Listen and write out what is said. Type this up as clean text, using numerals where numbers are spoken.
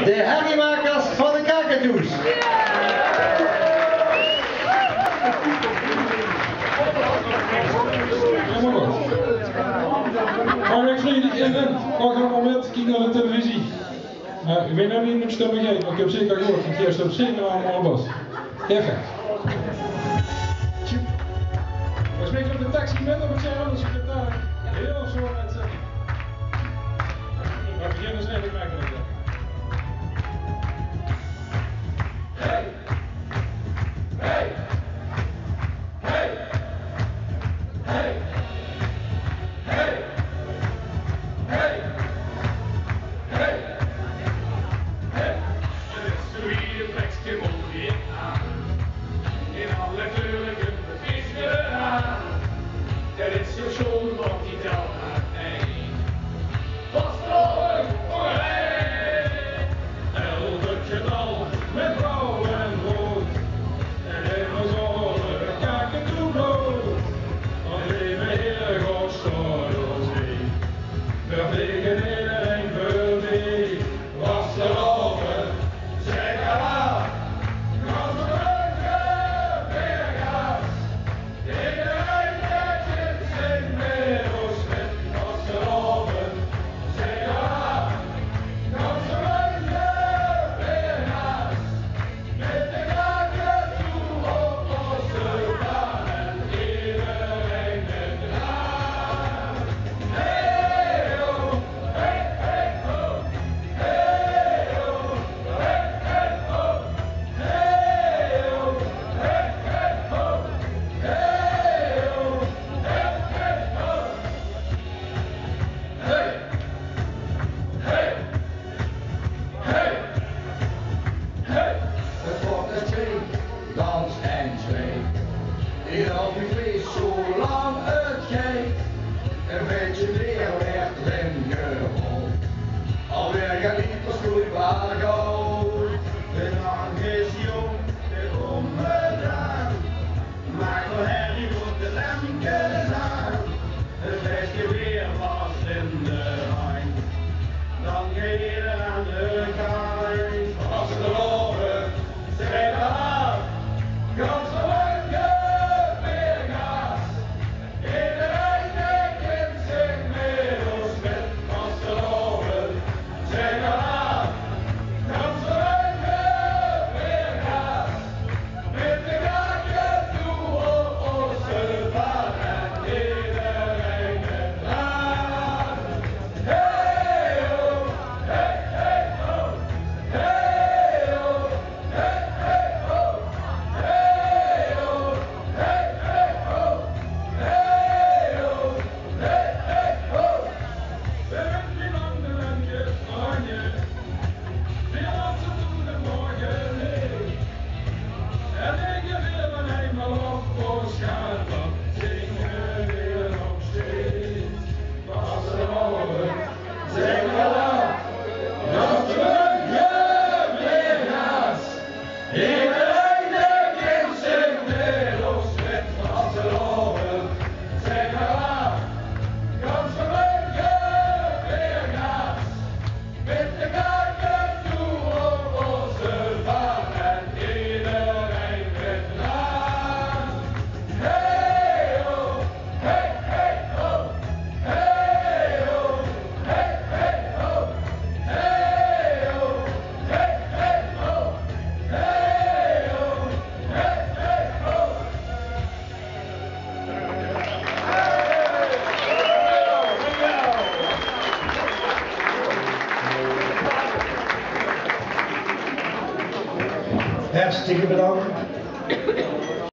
De herriemakers van de kakatoes. Maar ik vrees niet in en op een moment kijk naar de televisie. Ik weet nog niet hoe stemmen geeft, maar ik heb zeker gehoord. Ik eerst op zeker aan mijn bas. Perfect. We spreken op de taxi met op het zeggen, dus ik heb daar heel zo uit zeggen. Maar beginnen is redelijk makkelijk. Hey! Hey! Hey! Hey! Hey! Hey! Hey! Hey! Het is zo hier plekje mooi aan. In alle kleurlijke feesten aan. Het is zo schoon wat die tel gaat heen. Was er voor heen. Elke gedal met blauw en rood. En helemaal zonder kakatoebrood. Want leven heel goed zoals we. We vliegen iedereen voorbij. Was er over, zeg maar. Kan ze reuken, weer gas. Iedereen kijkt in zijn middels met. Was er over, zeg maar. Kan ze reuken, weer gas. Met de kakatoe op onze baan en iedereen met de naam. Hey ho, hey hey ho, hey ho, hey hey ho, hey ho, hey hey ho, hey ho, hey hey ho. Hey, hey, hey, hey. Het wordt een twee, dans en twee. Hier al die vlees zolang het geeft. Een beetje weer werd erin gerold. Alweer geliefd vloeibaar goud. De nacht is jong, de omgedraaid. Maak voor herrie op de lemkes aan. Het beste weer was in de Rijn. Dan ging ieder aan de kaai. Was het erover, zeg maar. Kan ze reuken, weer gas. Iedereen denkt in zijn middels met. Was het erover, zeg maar. Kan ze reuken, weer gas. Met de kakatoe op onze baan en iedereen met naam. Hey ho, hey hey ho, hey ho, hey hey ho, hey ho, hey hey ho, hey ho, hey hey ho. We hebben die landen en Spanje. Die laten toen de morgen leeg. En ik weer mijn hemel op voor schapen. Zingen weer nog steeds. Was er over, zeg maar. Dat we weer gas. Iedereen denkt in zijn middels met. Was er over, zeg maar. Kan ze reuken, weer gas. Met de kakatoe op onze baan en iedereen met naam. Hey ho, hey hey ho, hey ho, hey hey ho, hey ho, hey hey ho, hey ho, hey hey ho. Hartstikke bedankt.